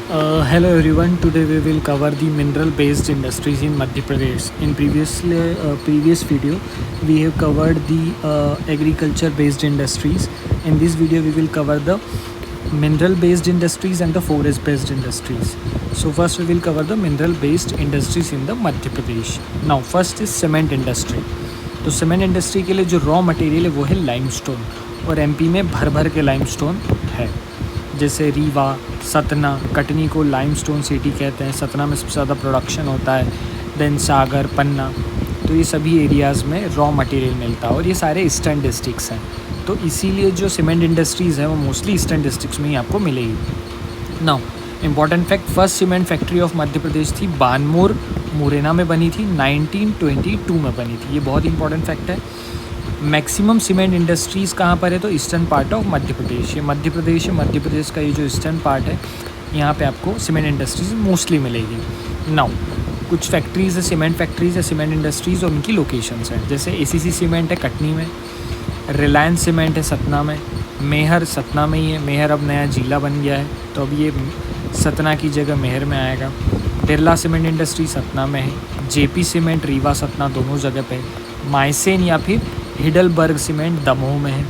Hello everyone. Today we will cover the mineral-based industries in Madhya Pradesh. In previous video, we have covered the agriculture-based industries. In this video, we will cover the mineral-based industries and the forest-based industries. So first, we will cover the mineral-based industries in the Madhya Pradesh. Now, first is cement industry. तो cement industry के लिए जो raw material है वो है limestone, और MP में भर भर के लाइमस्टोन है। जैसे रीवा, सतना, कटनी को लाइमस्टोन सिटी कहते हैं, सतना में सबसे ज़्यादा प्रोडक्शन होता है, देन सागर, पन्ना, तो ये सभी एरियाज़ में रॉ मटेरियल मिलता है और ये सारे ईस्टर्न डिस्ट्रिक्ट्स हैं। तो इसीलिए जो सीमेंट इंडस्ट्रीज़ हैं वो मोस्टली ईस्टर्न डिस्ट्रिक्ट्स में ही आपको मिलेगी। Now important fact, first cement factory of Madhya Pradesh थी बानमोर, मुरैना में बनी थी, 1922 में बनी थी। ये बहुत इंपॉर्टेंट फैक्ट है। मैक्सिमम सीमेंट इंडस्ट्रीज़ कहाँ पर है, तो ईस्टर्न पार्ट ऑफ मध्य प्रदेश। ये मध्य प्रदेश है, मध्य प्रदेश का ये जो ईस्टर्न पार्ट है यहाँ पे आपको सीमेंट इंडस्ट्रीज मोस्टली मिलेगी। नाउ कुछ फैक्ट्रीज़ है, सीमेंट फैक्ट्रीज़ है, सीमेंट इंडस्ट्रीज़ और उनकी लोकेशंस हैं। जैसे एसीसी सीमेंट है कटनी में, रिलायंस सीमेंट है सतना में, मेहर सतना में ही है। मेहर अब नया जिला बन गया है तो अब ये सतना की जगह मेहर में आएगा। बिरला सीमेंट इंडस्ट्री सतना में है। जेपी सीमेंट रीवा सतना दोनों जगह पे। माइसेन या फिर हिडलबर्ग सीमेंट दमोह में है।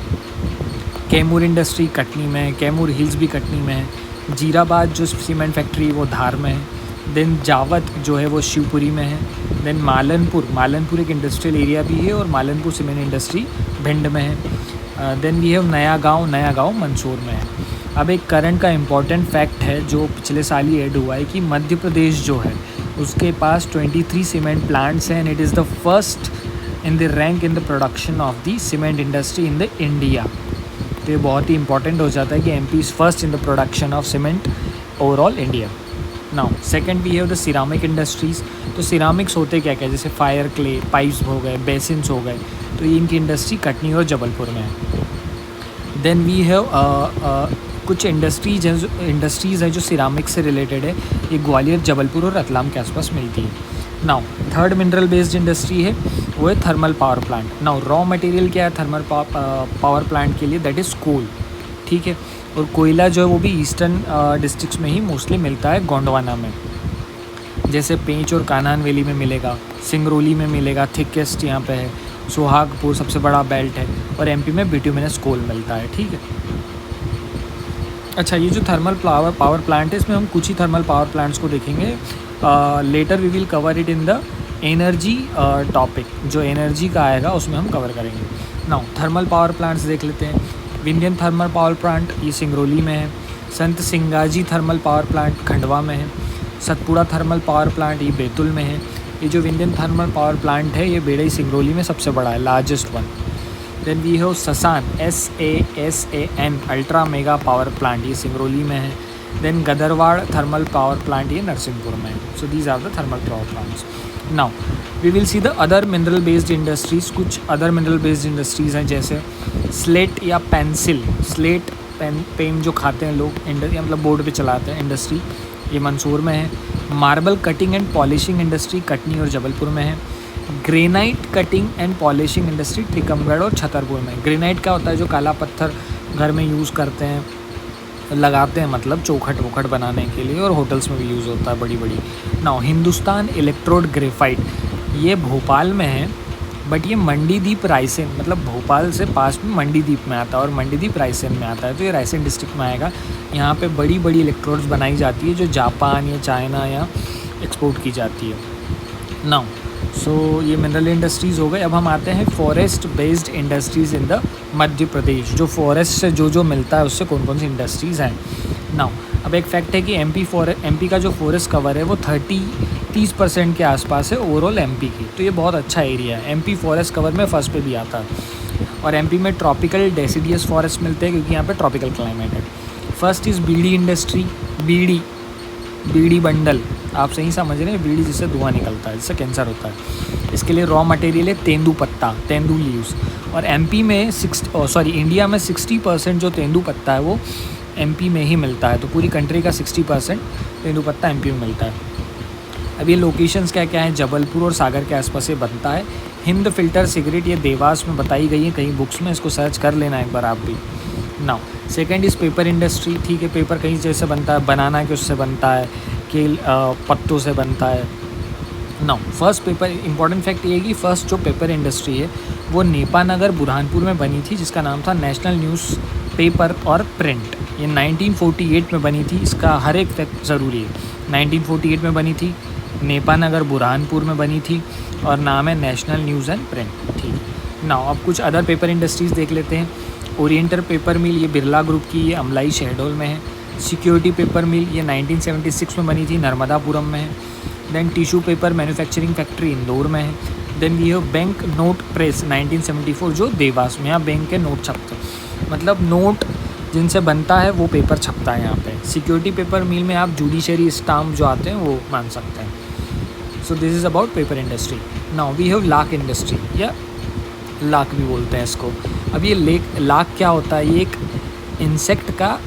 कैमूर इंडस्ट्री कटनी में है, कैमूर हिल्स भी कटनी में है। जीराबाद जो सीमेंट फैक्ट्री वो धार में है। देन जावत जो है वो शिवपुरी में है। देन मालनपुर एक इंडस्ट्रियल एरिया भी है और मालनपुर सीमेंट इंडस्ट्री भिंड में है। देन वी हैव नया गांव मंदसौर में है। अब एक करंट का इम्पॉर्टेंट फैक्ट है जो पिछले साल ही ऐड हुआ है कि मध्य प्रदेश जो है उसके पास 23 सीमेंट प्लांट्स हैं and it is the first in the rank in the production of the cement industry in the India. तो ये बहुत ही इंपॉर्टेंट हो जाता है कि MP is first in the production of cement overall India. Now second we have the ceramic industries. तो ceramics होते क्या क्या, जैसे फायर क्ले, पाइप्स हो गए, बेसिन्स हो गए, तो ये इनकी इंडस्ट्री कटनी और जबलपुर में है। देन वी हैव कुछ इंडस्ट्रीज़ हैं जो सिरामिक से रिलेटेड है, ये ग्वालियर, जबलपुर और रतलाम के आसपास मिलती है। Now third mineral based industry है वो है thermal power plant. Now raw material क्या है थर्मल पावर प्लांट के लिए, दैट इज़ कोल, ठीक है। और कोयला जो है वो भी ईस्टर्न डिस्ट्रिक्ट्स में ही मोस्टली मिलता है, गोंडवाना में, जैसे पेंच और कान्हान वैली में मिलेगा, सिंगरौली में मिलेगा, थिकेस्ट यहाँ पे है, सुहागपुर सबसे बड़ा बेल्ट है, और एमपी में बिट्यूमिनस कोल मिलता है, ठीक है। अच्छा, ये जो थर्मल पावर प्लांट है इसमें हम कुछ ही थर्मल पावर प्लांट्स को देखेंगे। Later we will cover it in the energy topic, जो एनर्जी का आएगा उसमें हम कवर करेंगे। नाउ थर्मल पावर प्लांट्स देख लेते हैं। विंध्यन थर्मल पावर प्लांट ये सिंगरौली में है। संत Singaji thermal power plant Khandwa में है। सतपुड़ा थर्मल पावर प्लांट ये बैतूल में है। ये जो विंध्यन थर्मल पावर प्लांट है ये बेड़ई सिंगरौली में सबसे बड़ा है, largest one. Then we have Sasan, SASAN ultra mega power plant, ये सिंगरौली में है। Then Gadarwara thermal power plant ये नरसिंहपुर में है। So these are the thermal power plants. Now we will see the other mineral based industries. कुछ अदर मिनरल बेस्ड इंडस्ट्रीज़ हैं जैसे slate या पेंसिल, स्लेट पेन जो खाते हैं लोग, मतलब बोर्ड पे चलाते हैं, इंडस्ट्री ये मंदसौर में है। Marble cutting and polishing industry Katni और जबलपुर में है। Granite cutting and polishing industry Tikamgarh और छतरपुर में। ग्रेनाइट क्या होता है, जो काला पत्थर घर में यूज़ करते हैं, लगाते हैं, मतलब चौखट वोखट बनाने के लिए, और होटल्स में भी यूज़ होता है बड़ी बड़ी। नाउ हिंदुस्तान इलेक्ट्रोड ग्रेफाइट ये भोपाल में है, बट ये मंडीदीप रायसेन, मतलब भोपाल से पास में मंडीदीप में आता है और मंडीदीप रायसेन में आता है, तो ये रायसेन डिस्ट्रिक्ट में आएगा। यहाँ पे बड़ी बड़ी इलेक्ट्रोड्स बनाई जाती है जो जापान या चाइना या एक्सपोर्ट की जाती है। नाउ सो ये मिनरल इंडस्ट्रीज़ हो गए। अब हम आते हैं forest based industries in the Madhya Pradesh. जो फॉरेस्ट से जो मिलता है उससे कौन कौन सी इंडस्ट्रीज़ हैं। नाउ अब एक फैक्ट है कि एमपी का जो फॉरेस्ट कवर है वो 30% के आसपास है ओवरऑल एमपी की, तो ये बहुत अच्छा एरिया है। एमपी फॉरेस्ट कवर में फर्स्ट पे भी आता है। और एमपी में ट्रॉपिकल डेसिडियस फॉरेस्ट मिलते हैं क्योंकि यहाँ पे ट्रॉपिकल क्लाइमेट है। First is bidi industry. Bidi bundle, आप सही समझ रहे हैं, बीड़ी जिससे धुआं निकलता है, जिससे कैंसर होता है। इसके लिए रॉ मटेरियल है तेंदू पत्ता, तेंदू लीव्स। और एमपी में इंडिया में 60% जो तेंदू पत्ता है वो एमपी में ही मिलता है, तो पूरी कंट्री का 60% तेंदू पत्ता एमपी में मिलता है। अब ये लोकेशंस क्या क्या हैं, जबलपुर और सागर के आसपास ये बनता है। हिंद फिल्टर सिगरेट ये देवास में बताई गई है कहीं बुक्स में, इसको सर्च कर लेना एक बार आप भी। Now second is paper industry, ठीक है। पेपर कहीं जैसे बनता है, बनाना के उससे बनता है, केल पत्तों से बनता है। Now first paper important fact ये है कि फर्स्ट जो पेपर इंडस्ट्री है वो नेपानगर बुरहानपुर में बनी थी, जिसका नाम था नेशनल न्यूज़ पेपर और प्रिंट। ये 1948 में बनी थी, इसका हर एक फैक्ट ज़रूरी है। 1948 में बनी थी, नेपानगर बुरहानपुर में बनी थी और नाम है नेशनल न्यूज़ एंड प्रिंट, ठीक है। नाउ अब कुछ अदर पेपर इंडस्ट्रीज़ देख लेते हैं। ओरिएंटल पेपर मिल, ये बिरला ग्रुप की, ये अमलाई शहडोल में है। सिक्योरिटी पेपर मिल, ये 1976 में बनी थी, नर्मदापुरम में है। Then tissue paper manufacturing factory Indore में है। Then we have bank note press 1974 जो देवास में, यहाँ बैंक के नोट छपते हैं, मतलब नोट जिनसे बनता है वो पेपर छपता है यहाँ पे। सिक्योरिटी पेपर मिल में आप जुडिशरी स्टाम्प जो आते हैं वो मान सकते हैं। So this is about paper industry. Now we have lac industry, या लाख भी बोलते हैं इसको। अब ये लाख क्या होता है? ये एक इंसेक्ट का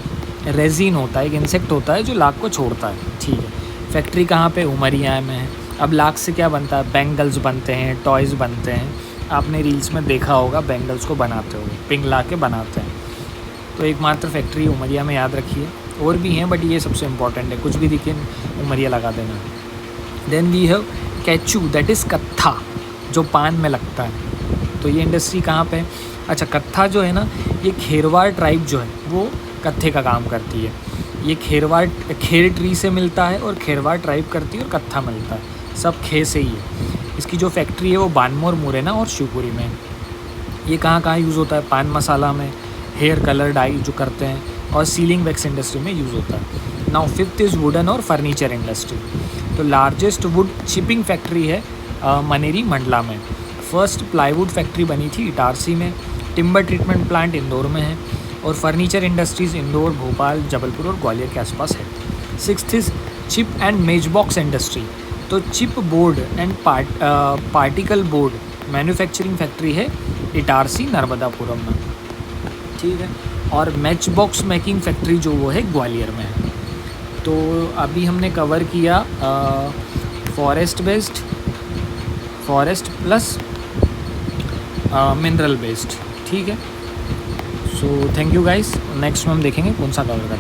रेजिन होता है, एक इंसेक्ट होता है जो लाख को छोड़ता है, ठीक है। फैक्ट्री कहाँ पे? उमरिया में है। अब लाख से क्या बनता है? बैंगल्स बनते हैं, टॉयज़ बनते हैं। आपने रील्स में देखा होगा बैंगल्स को बनाते हुए, पिघला के बनाते हैं। तो एकमात्र फैक्ट्री उमरिया में, याद रखिए। और भी हैं बट ये सबसे इम्पॉर्टेंट है, कुछ भी दिखे उमरिया लगा देना। Then we have catechu, that is kattha, जो पान में लगता है। तो ये इंडस्ट्री कहाँ पे है? अच्छा, कत्था जो है ना, ये खेरवाड़ ट्राइब जो है वो कत्थे का काम करती है। ये खेर ट्री से मिलता है और खेरवाड़ ट्राइब करती है, और कत्था मिलता है, सब खे से ही है। इसकी जो फैक्ट्री है वो बानमोर, मुरैना और शिवपुरी में है। ये कहाँ कहाँ यूज़ होता है? पान मसाला में, हेयर कलर डाई जो करते हैं, और सीलिंग वैक्स इंडस्ट्री में यूज़ होता है। नाउ फिफ्थ इज़ वुडन और फर्नीचर इंडस्ट्री। तो लार्जेस्ट वुड चिपिंग फैक्ट्री है मनेरी मंडला में। फर्स्ट प्लाईवुड फैक्ट्री बनी थी इटारसी में। टिम्बर ट्रीटमेंट प्लांट इंदौर में है। और फर्नीचर इंडस्ट्रीज़ इंदौर, भोपाल, जबलपुर और ग्वालियर के आसपास है। Sixth is chip and maze box industry. तो chip board and particle board manufacturing factory है इटारसी, नर्मदापुरम में, ठीक है। और मैच बॉक्स मेकिंग फैक्ट्री जो वो है ग्वालियर में है। तो अभी हमने कवर किया forest based, forest plus mineral based, ठीक है। So thank you guys. Next में हम देखेंगे कौन सा कवर करते हैं।